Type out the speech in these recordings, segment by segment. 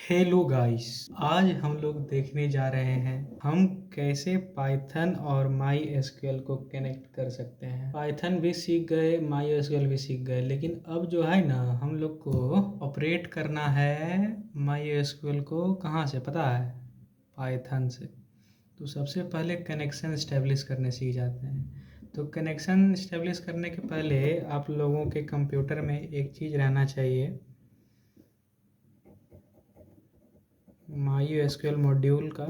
Hello guys, आज हम लोग देखने जा रहे हैं हम कैसे पाइथन और माई एसक्यूएल को कनेक्ट कर सकते हैं। पाइथन भी सीख गए, माई एसक्यूएल भी सीख गए, लेकिन अब जो है ना हम लोग को ऑपरेट करना है माई एसक्यूएल को कहाँ से पता है? पाइथन से। तो सबसे पहले कनेक्शन इस्टेब्लिश करने सीख जाते हैं। तो कनेक्शन इस्टेब्लिश करने के पहले आप लोगों के कंप्यूटर में एक चीज़ रहना चाहिए, माई एसक्यूएल मॉड्यूल का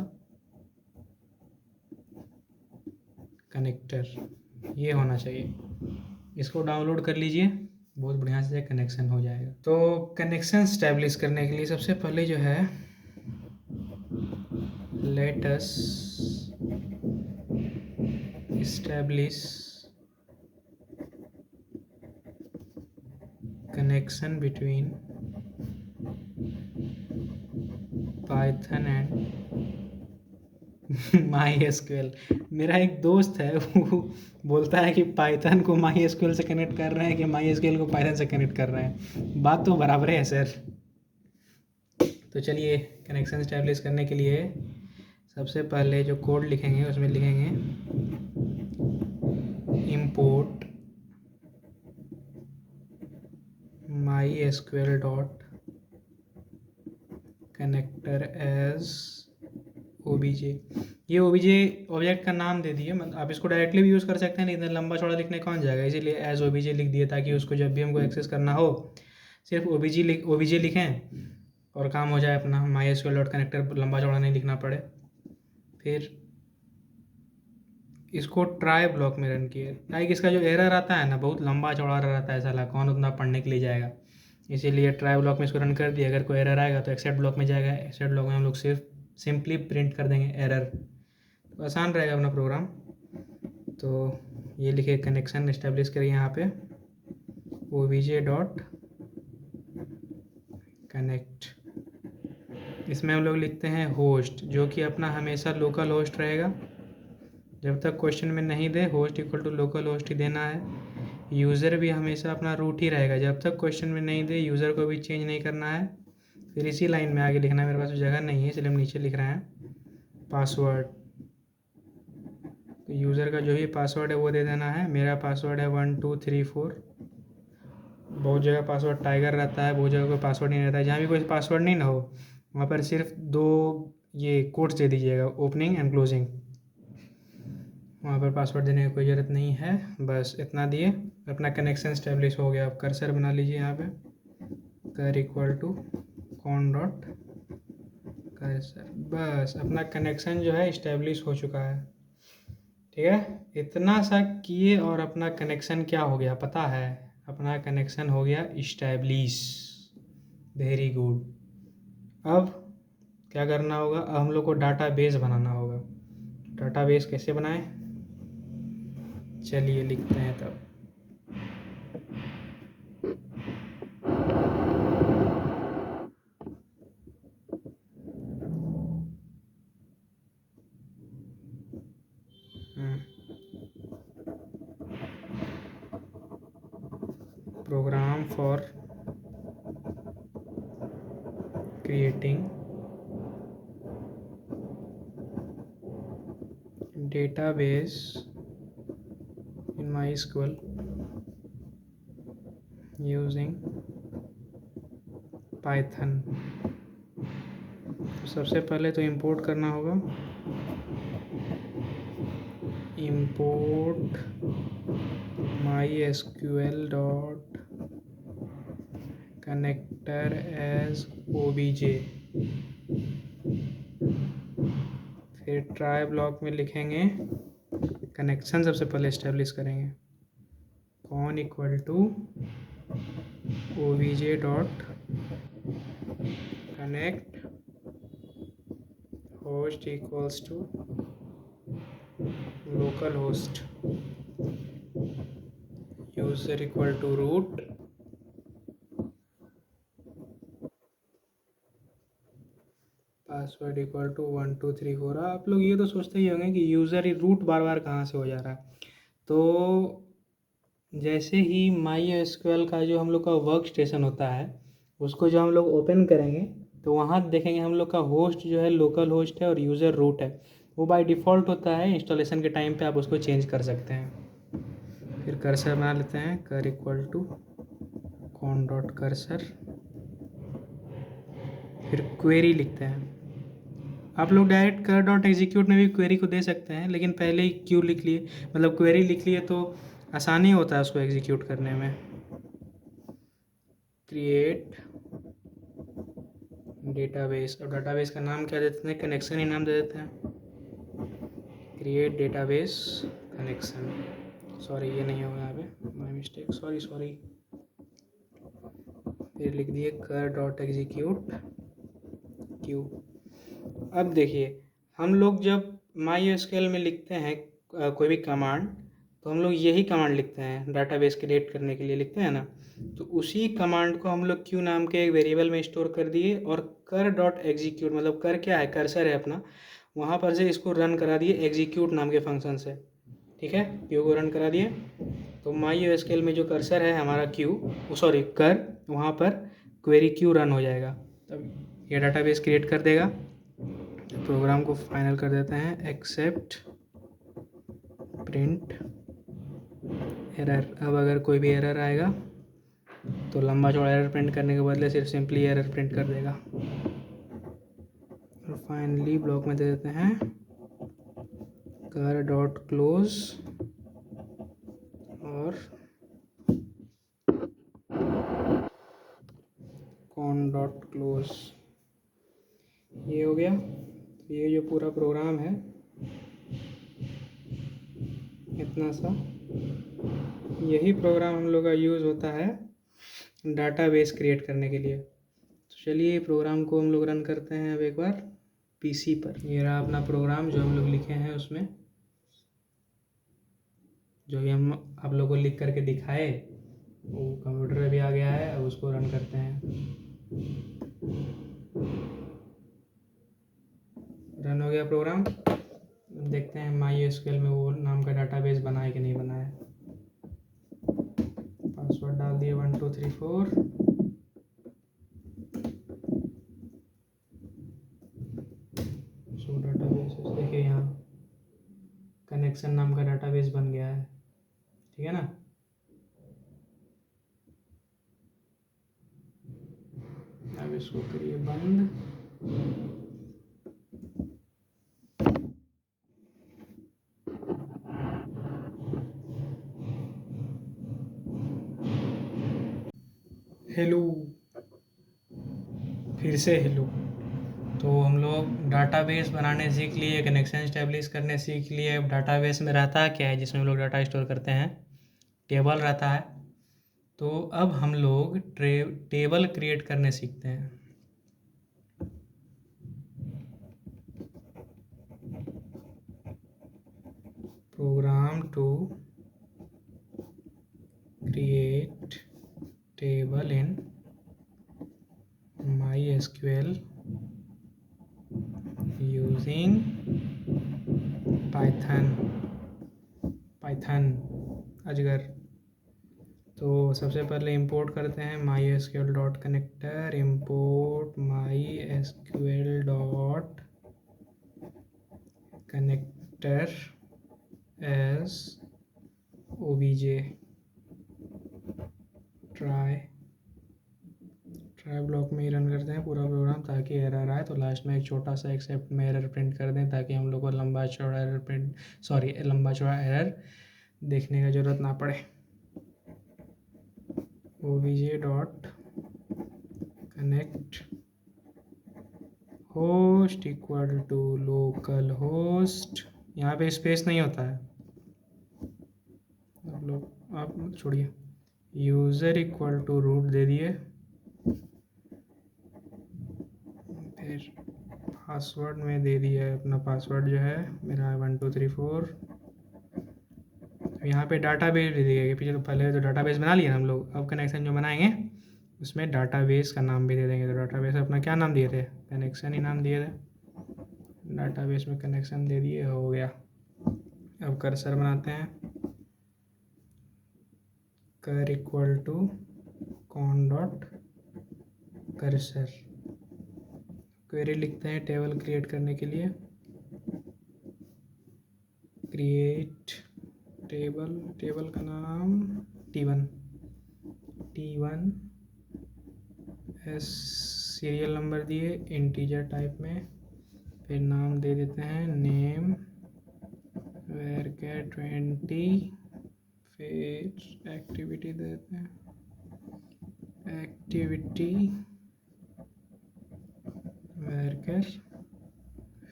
कनेक्टर ये होना चाहिए। इसको डाउनलोड कर लीजिए, बहुत बढ़िया से कनेक्शन हो जाएगा। तो कनेक्शन स्टैब्लिश करने के लिए सबसे पहले जो है let us establish connection between Python and my SQL. मेरा एक दोस्त है वो बोलता है कि पाइथन को माई एसक्यूएल से कनेक्ट कर रहे हैं कि माई एसक्यूएल को पाइथन से कनेक्ट कर रहे हैं। बात तो बराबर है सर। तो चलिए कनेक्शन इस्टेब्लिश करने के लिए सबसे पहले जो कोड लिखेंगे उसमें लिखेंगे import mysql dot connector as obj। ये obj ऑब्जेक्ट का नाम दे दिए, मतलब आप इसको डायरेक्टली भी यूज़ कर सकते हैं, नहीं इतना लंबा चौड़ा लिखने कौन जाएगा, इसीलिए एज obj लिख दिए ताकि उसको जब भी हमको एक्सेस करना हो सिर्फ obj लिखें और काम हो जाए अपना। mysql डॉट कनेक्टर लंबा चौड़ा नहीं लिखना पड़े। फिर इसको ट्राई ब्लॉक में रन किए, लाइक इसका जो एरर आता है ना बहुत लंबा चौड़ा रहता है, साला कौन उतना पढ़ने के लिए जाएगा, इसीलिए ट्राई ब्लॉक में इसको रन कर दिया। अगर कोई एरर आएगा तो एक्सेप्ट ब्लॉक में जाएगा, एक्सेप्ट ब्लॉक में हम लोग सिर्फ सिंपली प्रिंट कर देंगे एरर, तो आसान रहेगा अपना प्रोग्राम। तो ये लिखे कनेक्शन इस्टेब्लिश करिए यहाँ पे obj डॉट कनेक्ट। इसमें हम लोग लिखते हैं होस्ट, जो कि अपना हमेशा लोकल होस्ट रहेगा, जब तक क्वेश्चन में नहीं the host equal to local host ही देना है। यूज़र भी हमेशा अपना रूट ही रहेगा, जब तक क्वेश्चन में नहीं दे यूज़र को भी चेंज नहीं करना है। फिर इसी लाइन में आगे लिखना है, मेरे पास जगह नहीं है इसलिए हम नीचे लिख रहे हैं पासवर्ड। तो यूज़र का जो भी पासवर्ड है वो दे देना है। मेरा पासवर्ड है 1 2 3 4। बहुत जगह पासवर्ड टाइगर रहता है, बहुत जगह कोई पासवर्ड नहीं रहता है। जहाँ भी कोई पासवर्ड नहीं ना हो वहाँ पर सिर्फ 2 ये कोड्स दे दीजिएगा, ओपनिंग एंड क्लोजिंग। वहाँ पर पासवर्ड देने की कोई ज़रूरत नहीं है, बस इतना दिए अपना कनेक्शन स्टैब्लिश हो गया। अब कर्सर बना लीजिए यहाँ पे, cur equal to con dot cursor, बस अपना कनेक्शन जो है इस्टेब्लिश हो चुका है। ठीक है, इतना सा किए और अपना कनेक्शन क्या हो गया पता है? अपना कनेक्शन हो गया इस्टेब्लिश। Very good. अब क्या करना होगा? अब हम लोग को डाटाबेस बनाना होगा। डाटाबेस कैसे बनाएं? चलिए लिखते हैं तब। Program for creating database in MySQL using Python. तो सबसे पहले तो इंपोर्ट करना होगा, import MySQL dot connector as obj। फिर ट्राई ब्लॉक में लिखेंगे कनेक्शन, सबसे पहले इस्टेब्लिश करेंगे con equal to obj dot connect host equals to local host, user equal to root, password equal to 1 2 3 4। आप लोग ये तो सोचते ही होंगे कि यूज़र ही रूट बार बार कहाँ से हो जा रहा है। तो जैसे ही माई एसक्यूएल का जो हम लोग का वर्क स्टेशन होता है उसको जो हम लोग ओपन करेंगे तो वहाँ देखेंगे हम लोग का होस्ट जो है लोकल होस्ट है और यूज़र रूट है, वो बाय डिफ़ॉल्ट होता है। इंस्टॉलेशन के टाइम पे आप उसको चेंज कर सकते हैं। फिर कर्सर बना लेते हैं, cur equal to con dot cursor, फिर क्वेरी लिखते हैं। आप लोग डायरेक्ट कर डॉट एग्जीक्यूट में भी क्वेरी को दे सकते हैं, लेकिन पहले ही क्यू लिख लिए, मतलब क्वेरी लिख लिए तो आसानी होता है उसको एग्जीक्यूट करने में। क्रिएट डेटाबेस, और डेटाबेस का नाम क्या देते हैं, कनेक्शन ही नाम दे देते हैं, क्रिएट डेटाबेस कनेक्शन। सॉरी ये नहीं होगा यहाँ पे, माय मिस्टेक, सॉरी। फिर लिख दिए कर डॉट एग्जीक्यूट क्यू। अब देखिए, हम लोग जब MySQL में लिखते हैं कोई भी कमांड, तो हम लोग यही कमांड लिखते हैं, डाटाबेस क्रिएट करने के लिए लिखते हैं ना, तो उसी कमांड को हम लोग क्यू नाम के एक वेरिएबल में स्टोर कर दिए, और कर डॉट एग्जीक्यूट, मतलब कर क्या है, कर्सर है अपना, वहाँ पर से इसको रन करा दिए एग्जीक्यूट नाम के फंक्शन से। ठीक है, क्यू को रन करा दिए, तो MySQL में जो कर्सर है हमारा कर, वहाँ पर क्वेरी क्यू रन हो जाएगा, तब ये डाटाबेस क्रिएट कर देगा। प्रोग्राम को फाइनल कर देते हैं, एक्सेप्ट प्रिंट एरर। अब अगर कोई भी एरर आएगा तो लंबा चौड़ा एरर प्रिंट करने के बदले सिर्फ सिंपली एरर प्रिंट कर देगा। और फाइनली ब्लॉक में दे देते हैं कर डॉट क्लोज और कॉन डॉट क्लोज। ये हो गया। ये जो पूरा प्रोग्राम है इतना सा, यही प्रोग्राम हम लोग का यूज़ होता है डाटाबेस क्रिएट करने के लिए। तो चलिए प्रोग्राम को हम लोग रन करते हैं अब एक बार पीसी पर। ये रहा अपना प्रोग्राम जो हम लोग लिखे हैं, उसमें जो भी हम आप लोगों को लिख करके दिखाए वो कंप्यूटर में भी आ गया है। अब उसको रन करते हैं, रन हो गया प्रोग्राम। देखते हैं MySQL में वो नाम का डाटाबेस बना है कि नहीं बना है। पासवर्ड डाल दिए 1 2 3 4। सो डाटाबेस देखिए, यहाँ कनेक्शन नाम का डाटाबेस बन गया है। ठीक है ना। अब इसको करिए बंद। हेलो, फिर से हेलो। तो हम लोग डाटाबेस बनाने सीख लिए, कनेक्शन इस्टेब्लिश करने सीख लिए। अब डाटाबेस में रहता क्या है, जिसमें हम लोग डाटा स्टोर करते हैं, टेबल रहता है। तो अब हम लोग टेबल क्रिएट करने सीखते हैं। Program to create table in MySQL using Python अजगर। तो सबसे पहले इंपोर्ट करते हैं MySQL dot connector, import MySQL dot connector as obj try block में ही रन करते हैं पूरा प्रोग्राम, ताकि एरर आए तो लास्ट में एक छोटा सा एक्सेप्ट में एरर प्रिंट कर दें, ताकि हम लोग को लंबा चौड़ा एरर देखने का ज़रूरत ना पड़े। obj dot connect host equal to local host, यहाँ पे स्पेस नहीं होता है, आप छोड़िए, यूज़र इक्वल टू रूट दे दिए, फिर पासवर्ड में दे दिया है अपना पासवर्ड जो है मेरा 1 2 3 4। यहाँ पे डाटाबेस दे दिया, पीछे तो पहले तो डाटाबेस बना लिया हम लोग, अब कनेक्शन जो बनाएंगे उसमें डाटाबेस का नाम भी दे देंगे। तो डाटाबेस अपना क्या नाम दिए थे, कनेक्शन ही नाम दिए थे, डाटाबेस में कनेक्शन दे दिए, हो गया। अब कर्सर बनाते हैं, cur equal to con dot cursor, query लिखते हैं टेबल क्रिएट करने के लिए, क्रिएट टेबल, टेबल का नाम T1 एस, सीरियल नंबर दिए इंटीजर टाइप में, फिर नाम दे देते हैं नेम varchar 20, फिर एक्टिविटी दे देते हैं एक्टिविटी varchar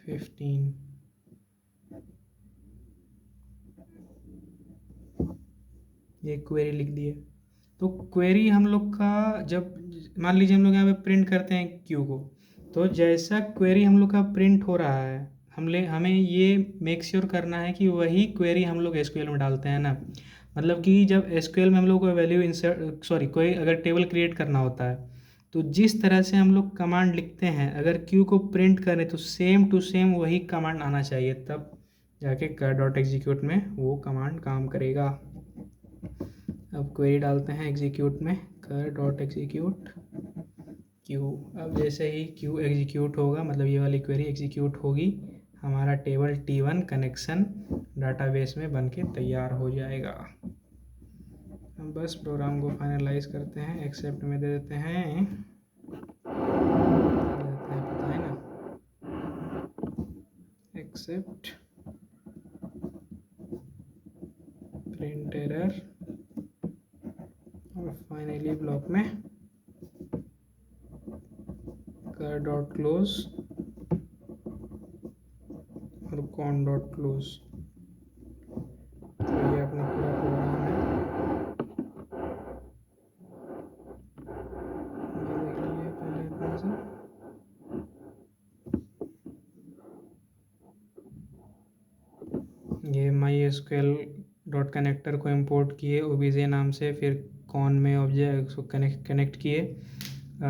15। ये क्वेरी लिख दिए। तो क्वेरी हम लोग का जब मान लीजिए हम लोग यहाँ पे प्रिंट करते हैं क्यू को, तो जैसा क्वेरी हम लोग का प्रिंट हो रहा है हमें ये मेक श्योर करना है कि वही क्वेरी हम लोग एसक्यूएल में डालते हैं ना। मतलब कि जब एसक्यूएल में हम लोग को वैल्यू कोई अगर टेबल क्रिएट करना होता है तो जिस तरह से हम लोग कमांड लिखते हैं अगर क्यू को प्रिंट करें तो सेम टू सेम वही कमांड आना चाहिए, तब जाके कर.एग्जीक्यूट में वो कमांड काम करेगा। अब क्वेरी डालते हैं एग्जीक्यूट में, कर.एग्जीक्यूट क्यू। अब जैसे ही क्यू एग्जीक्यूट होगा मतलब ये वाली क्वेरी एग्जीक्यूट होगी, हमारा टेबल T1 कनेक्शन डाटाबेस में बनके तैयार हो जाएगा। हम बस प्रोग्राम को फाइनलाइज करते हैं, एक्सेप्ट में दे देते हैं, पता है ना, एक्सेप्ट प्रिंट एरर, और फाइनली ब्लॉक में कर.क्लोज और कॉन.क्लोज। तो ये अपना पूरा प्रोग्राम है, ये देख लीजिए पहले इतना सा। ये MySQL.कनेक्टर को इंपोर्ट किए ओबीजे नाम से, फिर कॉन में ऑब्जेक्ट को कनेक्ट किए,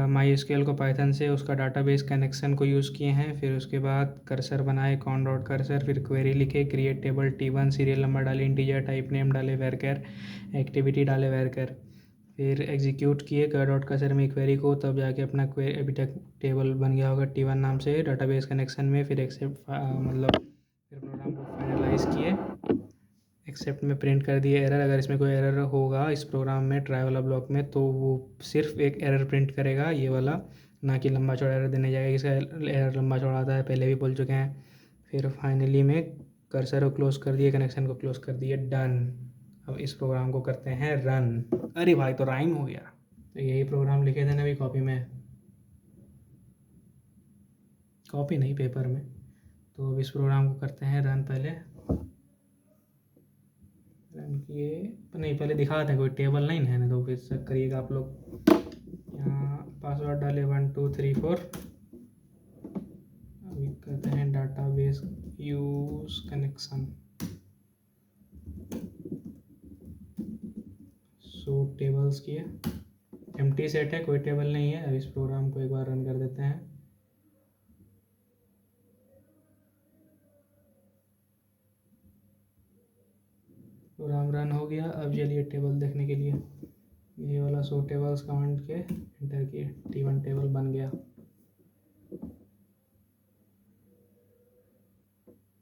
MySQL को पाइथन से उसका डाटाबेस कनेक्शन को यूज़ किए हैं, फिर उसके बाद कर्सर बनाए कॉन.कर्सर, फिर क्वेरी लिखे create table T1, serial number डाले, इंटीजर टाइप नेम डाले varchar, एक्टिविटी डाले varchar, फिर एग्जीक्यूट किए कर.कर्सर में क्वेरी को, तब जाके अपना क्वेरी अभी तक टेबल बन गया होगा T1 नाम से डाटाबेस कनेक्शन में। फिर एक्सेप्ट मतलब फिर प्रोग्राम को फाइनलाइज किए, एक्सेप्ट में प्रिंट कर दिए एरर। अगर इसमें कोई एरर होगा इस प्रोग्राम में ट्राई वाला ब्लॉक में तो वो सिर्फ एक एरर प्रिंट करेगा ये वाला, ना कि लंबा चौड़ा एरर देने जाएगा। इसका एरर लंबा चौड़ा आता है, पहले भी बोल चुके हैं। फिर फाइनली में कर्सर को क्लोज कर दिए, कनेक्शन को क्लोज कर दिए, डन। अब इस प्रोग्राम को करते हैं रन। अरे भाई तो राइम हो गया। तो यही प्रोग्राम लिखे थे ना अभी कॉपी में, कॉपी नहीं पेपर में। तो अब इस प्रोग्राम को करते हैं रन। पहले रन किए नहीं, पहले दिखाते हैं कोई टेबल नहीं है ना, तो फिर चेक करिएगा आप लोग। यहाँ पासवर्ड डाले 1 2 3 4। अभी करते हैं डाटाबेस यूज कनेक्शन, सो टेबल्स किए, एम्प्टी सेट है, कोई टेबल नहीं है। अब इस प्रोग्राम को एक बार रन कर देते हैं। प्रोग्राम रन हो गया। अब चलिए टेबल देखने के लिए ये वाला सो टेबल्स कमांड के एंटर किए, T1 टेबल बन गया।